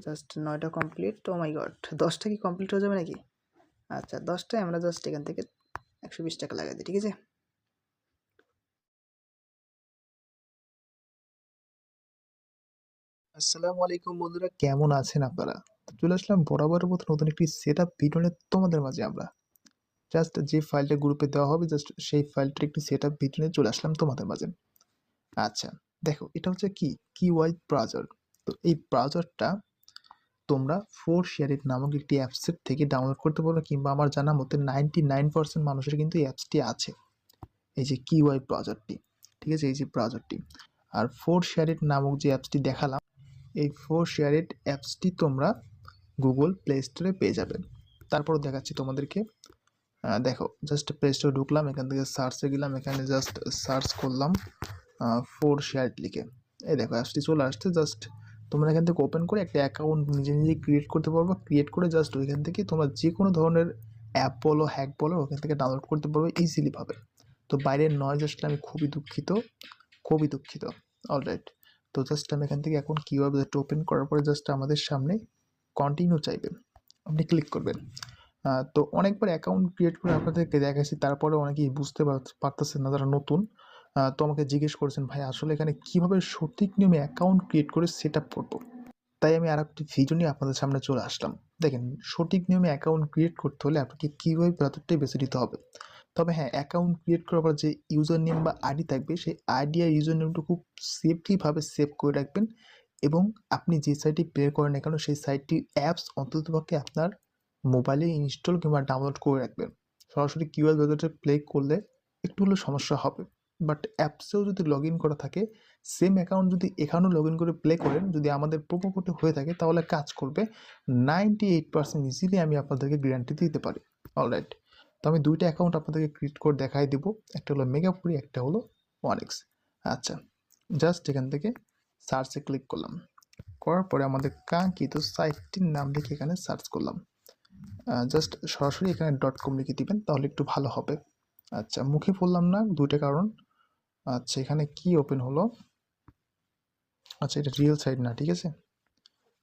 Just 9টা complete. Oh my god! 10টা কি কমপ্লিট হয়ে যাবে নাকি? আচ্ছা 10টায় আমরা জাস্ট এখান থেকে ৳120 লাগাই দিই, ঠিক আছে? আসসালামু আলাইকুম বন্ধুরা, কেমন আছেন আপনারা? চলে আসলাম বরাবরের মতো নতুন একটি সেটআপ ভিডিও নিয়ে তোমাদের মাঝে আমরা। জাস্ট যে ফাইলটা গ্রুপে দেওয়া হবে জাস্ট সেই ফাইলটার একটি সেটআপ ভিডিও নিয়ে চলে আসলাম তোমাদের মাঝে। আচ্ছা, দেখো এটা হচ্ছে কি কিউআই ব্রাউজার। তো এই ব্রাউজারটা তোমরা ফোরশেয়ারিট নামক একটি অ্যাপসের থেকে ডাউনলোড করতে পারবে, কিংবা আমার জানা মতে 99% মানুষের কিন্তু এই অ্যাপসটি আছে। এই যে কিউআই ব্রাউজারটি, ঠিক আছে? এই যে ব্রাউজারটি। আর ফোরশেয়ারিট নামক যে অ্যাপসটি দেখালাম, এই ফোরশেয়ারিট অ্যাপসটি তোমরা গুগল প্লে স্টোরে পেয়ে যাবেন। তারপরও দেখাচ্ছি তোমাদেরকে। দেখো জাস্ট প্লে স্টোরে ঢুকলাম, এখান থেকে সার্চে গেলাম, এখানে জাস্ট সার্চ করলাম ফোরশেয়ারিট লিখে। এই দেখো অ্যাপসটি চলে আসছে। জাস্ট তোমরা এখান থেকে ওপেন করে একটা অ্যাকাউন্ট নিজে নিজেই ক্রিয়েট করতে পারবো। ক্রিয়েট করে জাস্ট ওইখান থেকে তোমরা যে কোনো ধরনের অ্যাপ বলো, হ্যাক বলো, ওখান থেকে ডাউনলোড করতে পারবে ইজিলি ভাবে। তো বাইরের নয়েজ আসলে আমি খুবই দুঃখিত, খুবই দুঃখিত। অলরাইট, তো জাস্ট আমি এখান থেকে এখন কীভাবে ওপেন করার পরে জাস্ট আমাদের সামনে কন্টিনিউ চাইবে, আপনি ক্লিক করবেন। তো অনেকবার অ্যাকাউন্ট ক্রিয়েট করে আপনাদেরকে দেখাচ্ছি, তারপরে অনেকেই বুঝতে পারতেছেন না, যারা নতুন। তো আমাকে জিজ্ঞেস করেছেন, ভাই আসলে এখানে কীভাবে সঠিক নিয়মে অ্যাকাউন্ট ক্রিয়েট করে সেট আপ করবো। তাই আমি আর একটি ভিডিও নিয়ে আপনাদের সামনে চলে আসলাম। দেখেন, সঠিক নিয়মে অ্যাকাউন্ট ক্রিয়েট করতে হলে আপনাকে কিউআই ব্রাউজারটাই বেছে নিতে হবে। তবে হ্যাঁ, অ্যাকাউন্ট ক্রিয়েট করার পর যে ইউজার নেম বা আইডি থাকবে, সেই আইডি আর ইউজার নেমটা খুব সেফলিভাবে সেভ করে রাখবেন। এবং আপনি যে সাইটটি প্লে করেন না কেন, সেই সাইটটির অ্যাপস অন্ততপক্ষে আপনার মোবাইলে ইনস্টল কিংবা ডাউনলোড করে রাখবেন। সরাসরি কিউআই ব্রাউজারটা প্লে করলে একটু হলেও সমস্যা হবে। বাট অ্যাপসেও যদি লগ ইন করা থাকে, সেম অ্যাকাউন্ট যদি এখানেও লগ ইন করে প্লে করেন, যদি আমাদের প্রোমো কোডে হয়ে থাকে, তাহলে কাজ করবে 98% ইজিলি, আমি আপনাদেরকে গ্যারান্টি দিতে পারি। অলরাইট, তো আমি দুইটা অ্যাকাউন্ট আপনাদেরকে ক্রিয়েট করে দেখাই দেব। একটা হলো মেগাপুরি, একটা হলো ওয়ানেক্স। আচ্ছা, জাস্ট এখান থেকে সার্চে ক্লিক করলাম, করার পরে আমাদের কাঙ্ক্ষিত সাইটটির নাম লিখে এখানে সার্চ করলাম। জাস্ট সরাসরি এখানে .com লিখে দিবেন, তাহলে একটু ভালো হবে। আচ্ছা, মুখে বললাম না, দুইটা কারণ। আচ্ছা, এখানে কি ওপেন হলো? আচ্ছা, এটা রিয়েল সাইট না, ঠিক আছে?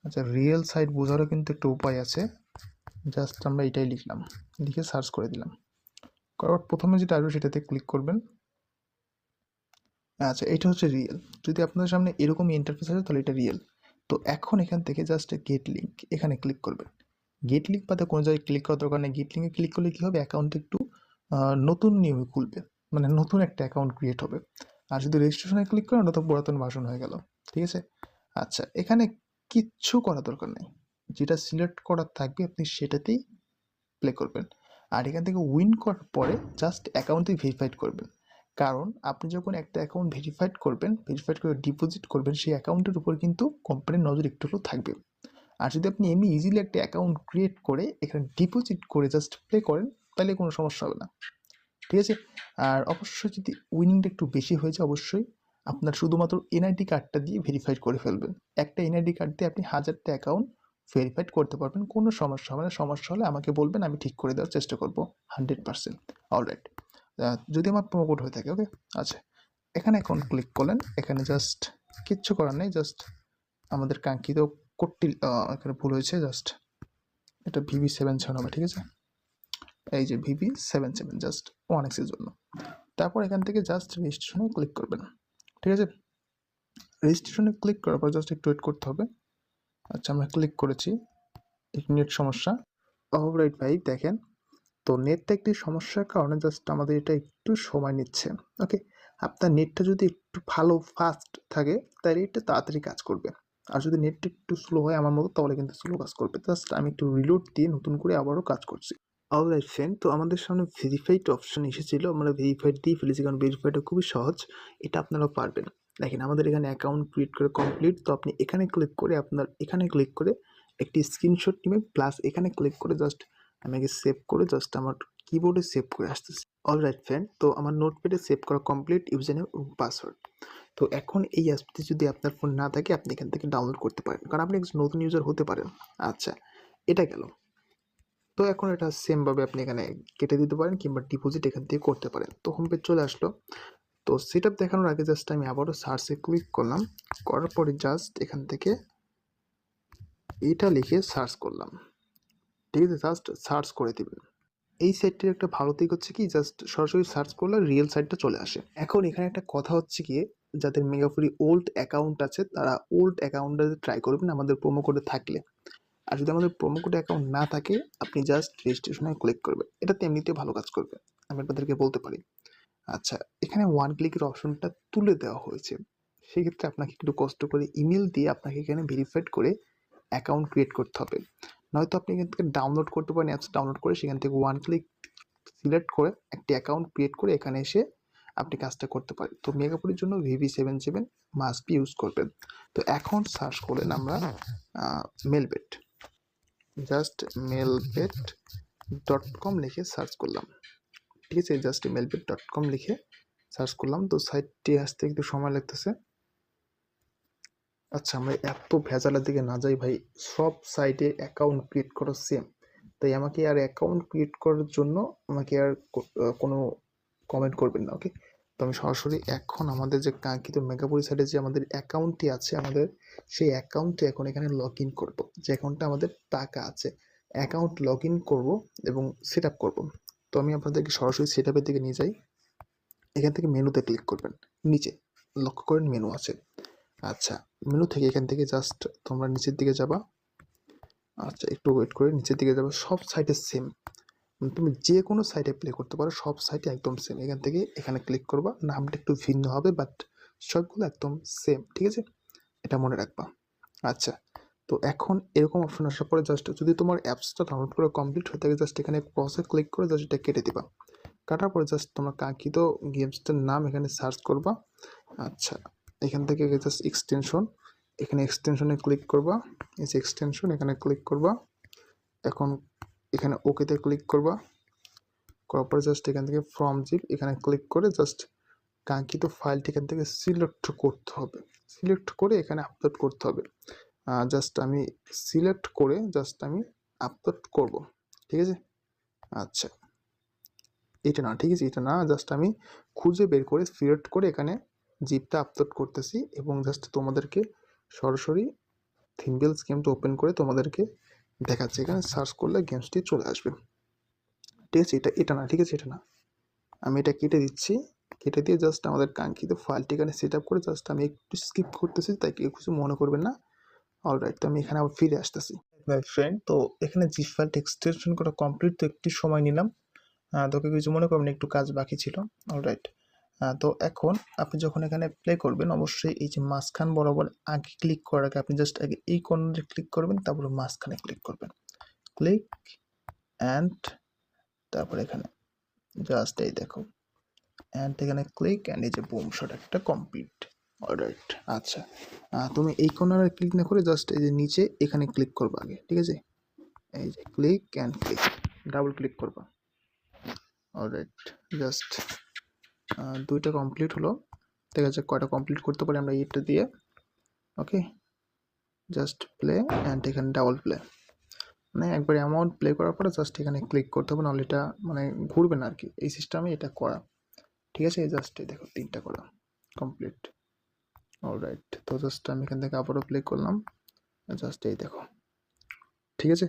আচ্ছা, রিয়েল সাইট বোঝারও কিন্তু একটা উপায় আছে। জাস্ট আমরা এটাই লিখলাম, লিখে সার্চ করে দিলাম। করার প্রথমে যেটা আসবে সেটাতে ক্লিক করবেন। আচ্ছা, এটা হচ্ছে রিয়েল। যদি আপনাদের সামনে এরকমই ইন্টারফেস আছে, তাহলে এটা রিয়েল। তো এখন এখান থেকে জাস্ট গেট লিঙ্ক এখানে ক্লিক করবেন। গেট লিঙ্ক বাদে কোনো জায়গায় ক্লিক করার দরকার নেই। গেট লিঙ্কে ক্লিক করলে কী হবে, অ্যাকাউন্ট একটু নতুন নিয়মে খুলবে, মানে নতুন একটা অ্যাকাউন্ট ক্রিয়েট হবে। আর যদি রেজিস্ট্রেশনে ক্লিক করেন, ওটা তো পুরাতন ভার্সন হয়ে গেল, ঠিক আছে? আচ্ছা, এখানে কিচ্ছু করা দরকার নেই। যেটা সিলেক্ট করার থাকবে আপনি সেটাতেই প্লে করবেন। আর এখান থেকে উইন করার পরে জাস্ট অ্যাকাউন্টটি ভেরিফাইড করবেন। কারণ আপনি যখন একটা অ্যাকাউন্ট ভেরিফাইড করবেন, ভেরিফাইড করে ডিপোজিট করবেন, সেই অ্যাকাউন্টের উপর কিন্তু কোম্পানির নজর একটু হলেও থাকবে। আর যদি আপনি এমনি ইজিলি একটা অ্যাকাউন্ট ক্রিয়েট করে এখানে ডিপোজিট করে জাস্ট প্লে করেন, তাহলে কোনো সমস্যা হবে না, ঠিক আছে? আর অবশ্যই যদি উইনিংটা একটু বেশি হয়ে যায়, অবশ্যই আপনার শুধুমাত্র এনআইডি কার্ডটা দিয়ে ভেরিফাইড করে ফেলবেন। একটা এনআইডি কার্ড দিয়ে আপনি 1000টা অ্যাকাউন্ট ভেরিফাইড করতে পারবেন, কোনো সমস্যা হবে না। সমস্যা হলে আমাকে বলবেন, আমি ঠিক করে দেওয়ার চেষ্টা করবো 100%। অলরাইট, যদি আমার প্রোমো কোড হয়ে থাকে, ওকে? আচ্ছা, এখানে অ্যাকাউন্ট ক্লিক করলেন, এখানে জাস্ট কিচ্ছু করার নেই, জাস্ট আমাদের কাঙ্ক্ষিত কোডটি এখানে ভুল হয়েছে, জাস্ট এটা VB77 হবে, ঠিক আছে? এই যে VB77, জাস্ট ওয়ানেক্সের জন্য। তারপর এখান থেকে জাস্ট রেজিস্ট্রেশনে ক্লিক করবেন, ঠিক আছে? রেজিস্ট্রেশনে ক্লিক করার পর জাস্ট একটু ওয়েট করতে হবে। আচ্ছা, আমরা ক্লিক করেছি, একটু নেট সমস্যা। অলরাইট ভাই, দেখেন তো নেটটা একটি সমস্যার কারণে জাস্ট আমাদের এটা একটু সময় নিচ্ছে, ওকে? আপনার নেটটা যদি একটু ভালো ফাস্ট থাকে, তাহলে এটা তাড়াতাড়ি কাজ করবে। আর যদি নেটটা একটু স্লো হয় আমার মতো, তাহলে কিন্তু স্লো কাজ করবে। জাস্ট আমি একটু রিলোড দিয়ে নতুন করে আবারও কাজ করছি। অলরাইট ফ্রেন্ড, তো আমাদের সামনে ভেরিফাইড অপশন এসেছিল, আমরা ভেরিফাইড দিয়ে ফেলেছি, কারণ ভেরিফাইডটা খুবই সহজ, এটা আপনারাও পারবেন। দেখেন, আমাদের এখানে অ্যাকাউন্ট ক্রিয়েট করে কমপ্লিট। তো আপনি এখানে ক্লিক করে, আপনার এখানে ক্লিক করে একটি স্ক্রিনশট নেবেন, প্লাস এখানে ক্লিক করে জাস্ট আমি আগে সেভ করে জাস্ট আমার কিবোর্ডে সেভ করে আসতেছি। অলরাইট ফ্রেন্ড, তো আমার নোটপ্যাডে সেভ করা কমপ্লিট, ইউজার নেম এবং পাসওয়ার্ড। তো এখন এই অ্যাপটি যদি আপনার ফোন না থাকে, আপনি এখান থেকে ডাউনলোড করতে পারেন, কারণ আপনি একজন নতুন ইউজার হতে পারেন। আচ্ছা, এটা গেল। তো এখন এটা সেমভাবে আপনি এখানে কেটে দিতে পারেন, কিংবা ডিপোজিট এখান থেকে করতে পারেন। তো হোম পেজ চলে আসলো। তো সেটআপ দেখানোর আগে জাস্ট আমি আবারও সার্চে ক্লিক করলাম, করার পরে জাস্ট এখান থেকে এটা লিখে সার্চ করলাম, ঠিক আছে? জাস্ট সার্চ করে দিবেন। এই সাইটটির একটা ভালো দিক হচ্ছে কি, জাস্ট সরাসরি সার্চ করলে রিয়েল সাইটটা চলে আসে। এখন এখানে একটা কথা হচ্ছে গিয়ে, যাদের মেগাফ্রি ওল্ড অ্যাকাউন্ট আছে তারা ওল্ড অ্যাকাউন্টটাতে ট্রাই করবেন আমাদের প্রোমো কোডে থাকলে। আর যদি আমাদের প্রোমো কোডে অ্যাকাউন্ট না থাকে, আপনি জাস্ট রেজিস্ট্রেশনে ক্লিক করবেন, এটাতে এমনিতে ভালো কাজ করবে, আমি আপনাদেরকে বলতে পারি। আচ্ছা, এখানে ওয়ান ক্লিকের অপশনটা তুলে দেওয়া হয়েছে, সেক্ষেত্রে আপনাকে একটু কষ্ট করে ইমেল দিয়ে আপনাকে এখানে ভেরিফাইড করে অ্যাকাউন্ট ক্রিয়েট করতে হবে। নয়তো আপনি এখান থেকে ডাউনলোড করতে পারেন, অ্যাপস ডাউনলোড করে সেখান থেকে ওয়ান ক্লিক সিলেক্ট করে একটি অ্যাকাউন্ট ক্রিয়েট করে এখানে এসে আপনি কাজটা করতে পারেন। তো মেগাপুরির জন্য VB77 মাস্ট বি ইউজ করবেন। তো এখন সার্চ করলেন আমরা মেলবেট, জাস্ট মেলবেট.com লিখে সার্চ করলাম, ঠিক আছে? জাস্ট মেলবেট.com লিখে সার্চ করলাম, তো সাইটটি আসতে একটু সময় লাগতেছে। আচ্ছা, আমরা এত ভেজালের দিকে না যাই ভাই, সব সাইটে অ্যাকাউন্ট ক্রিয়েট করা সেম, তাই আমাকে আর অ্যাকাউন্ট ক্রিয়েট করার জন্য আমাকে আর কোনো কমেন্ট করবেন না, ওকে? তো আমি সরাসরি এখন আমাদের যে কাঙ্ক্ষিত মেগাপুরি সাইটে যে আমাদের অ্যাকাউন্টটি আছে আমাদের, সেই অ্যাকাউন্টটি এখন এখানে লগ ইন করবো, যে অ্যাকাউন্টে আমাদের টাকা আছে, অ্যাকাউন্ট লগ ইন করবো এবং সেট আপ করবো। তো আমি আপনাদেরকে সরাসরি সেট আপের দিকে নিয়ে যাই। এখান থেকে মেনুতে ক্লিক করবেন, নিচে লক্ষ্য করেন মেনু আছে। আচ্ছা, মেনু থেকে এখান থেকে জাস্ট তোমরা নিচের দিকে যাবা। আচ্ছা, একটু ওয়েট করে নিচের দিকে যাবা, সব সাইটে সেম, তুমি যে কোনো সাইটে প্লে করতে পারো, সব সাইটে একদম সেম। এখান থেকে এখানে ক্লিক করবা, নামটা একটু ভিন্ন হবে বাট সবগুলো একদম সেম, ঠিক আছে? এটা মনে রাখবা। আচ্ছা, তো এখন এরকম অপশন আসার পরে জাস্ট যদি তোমার অ্যাপসটা ডাউনলোড করা কমপ্লিট হয়ে থাকে, জাস্ট এখানে ক্রসে ক্লিক করে জাস্ট এটা কেটে দিবা। কাটার পরে জাস্ট তোমার কাঙ্ক্ষিত গেমসটার নাম এখানে সার্চ করবা। আচ্ছা, এখান থেকে জাস্ট এক্সটেনশন, এখানে এক্সটেনশনে ক্লিক করবা, এই যে এক্সটেনশন এখানে ক্লিক করবা। এখন এখানে ওকেতে ক্লিক করবা, করার পরে জাস্ট এখান থেকে ফ্রম জিপ এখানে ক্লিক করে জাস্ট কাঙ্ক্ষিত ফাইলটি এখান থেকে সিলেক্ট করতে হবে, সিলেক্ট করে এখানে আপলোড করতে হবে। জাস্ট আমি সিলেক্ট করে জাস্ট আমি আপলোড করব, ঠিক আছে? আচ্ছা, এটা না, ঠিক আছে, এটা না, জাস্ট আমি খুঁজে বের করে সিলেক্ট করে এখানে জিপটা আপলোড করতেছি এবং জাস্ট তোমাদেরকে সরাসরি থিমবেলস গেমটা ওপেন করে তোমাদেরকে দেখাচ্ছি। এখানে সার্চ করলে গেমসটি চলে আসবে, ঠিক আছে? এটা না, ঠিক আছে, এটা না, আমি এটা কেটে দিচ্ছি। কেটে দিয়ে জাস্ট আমাদের কাঙ্ক্ষিত ফাইলটি এখানে সেট আপ করে জাস্ট আমি একটু স্কিপ করতেছি, তাই কেউ কিছু মনে করবেন না। অলরাইট, তো আমি এখানে আবার ফিরে আসতেছি মাই ফ্রেন্ড। তো এখানে জিপ ফাইলটা এক্সটেনশন করা কমপ্লিট, তো একটু সময় নিলাম, তোকে কিছু মনে করবেন, একটু কাজ বাকি ছিল। অলরাইট, তো এখন আপনি যখন এখানে প্লে করবেন, অবশ্যই এই যে মাঝখান বরাবর আগে ক্লিক করার আগে আপনি জাস্ট আগে এই কর্নারে ক্লিক করবেন, তারপরে মাঝখানে ক্লিক করবেন, ক্লিক অ্যান্ড তারপরে এখানে জাস্ট এই দেখো, অ্যান্ড এখানে ক্লিক অ্যান্ড এই যে বুম শট একটা কমপ্লিট। অলরাইট, আচ্ছা, তুমি এই কর্নারে ক্লিক না করে জাস্ট এই যে নিচে এখানে ক্লিক করবা আগে, ঠিক আছে? এই যে click and click, double click করবা। অলরাইট, জাস্ট দুইটা কমপ্লিট হলো, দেখা যাক কয়টা কমপ্লিট করতে পারি আমরা এটা দিয়ে। ওকে, জাস্ট প্লে অ্যান্ড এখানে ডাবল প্লে, মানে একবার অ্যামাউন্ট প্লে করার পরে জাস্ট এখানে ক্লিক করতে হবে, নাহলে এটা মানে ঘুরবে না আর কি, এই সিস্টেমে এটা করা, ঠিক আছে? জাস্ট এই দেখো 3টা করা কমপ্লিট। অলরাইট, তো জাস্ট আমি এখান থেকে আবারও প্লে করলাম, জাস্ট এই দেখো, ঠিক আছে?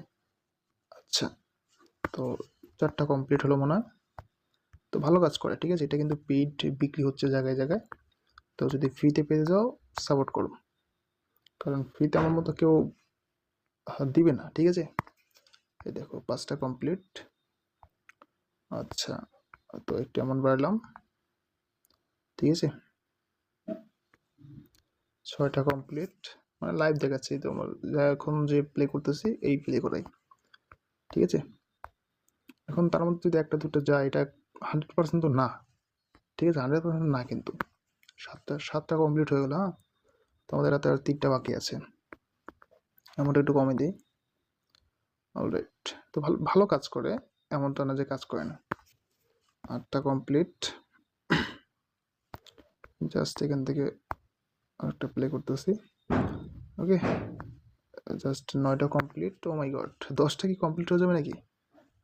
আচ্ছা, তো 4টা কমপ্লিট হলো মনে হয়, তো ভালো কাজ করে, ঠিক আছে? এটা কিন্তু পেইড বিক্রি হচ্ছে জায়গায় জায়গায়, তো যদি ফ্রিতে পেয়ে যাও সাপোর্ট করো, কারণ ফ্রিতে আমার মতো কেউ দিবে না, ঠিক আছে? এই দেখো 5টা কমপ্লিট। আচ্ছা, তো একটু এমন বাড়লাম, ঠিক আছে? 6টা কমপ্লিট, মানে লাইভ দেখাচ্ছি তোমার, এখন যে প্লে করতেছি এই প্লে করাই, ঠিক আছে? এখন তার মধ্যে যদি একটা দুটো যায়, এটা 100% তো না, ঠিক আছে? 100% না, কিন্তু 7টা কমপ্লিট হয়ে গেল। হ্যাঁ, তো আমাদের হাতে আর 3টা বাকি আছে, এমনটা একটু কমে দিই। অলরাইট, তো ভালো ভালো কাজ করে, এমনটা না যে কাজ করে না। 8টা কমপ্লিট, জাস্ট এখান থেকে আরেকটা প্লে করতেছি, ওকে? জাস্ট 9টা কমপ্লিট। ও মাই গড, 10টা কি কমপ্লিট হয়ে যাবে নাকি?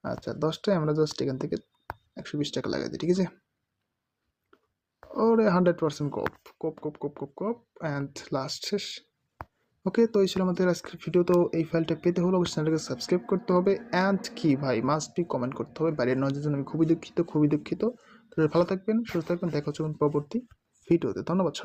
আচ্ছা, 10টায় আমরা জাস্ট এখান থেকে 120 টাকা লাগাই দিই, ঠিক আছে? ওরে 100% কপ কপ কপ কপ কপ কপ, অ্যান্ড লাস্ট শেষ। ওকে, তো এই ছিল আমাদের আজকের ভিডিও। তো এই ফাইলটা পেতে হলে অবশ্যই চ্যানেলটাকে সাবস্ক্রাইব করতে হবে অ্যান্ড কি ভাই মাস্ট বি কমেন্ট করতে হবে। বাইরের নজরের জন্য আমি খুবই দুঃখিত। তো ভালো থাকবেন, সুস্থ থাকবেন, দেখা হচ্ছে পরবর্তী ভিডিওতে। ধন্যবাদ সবাই।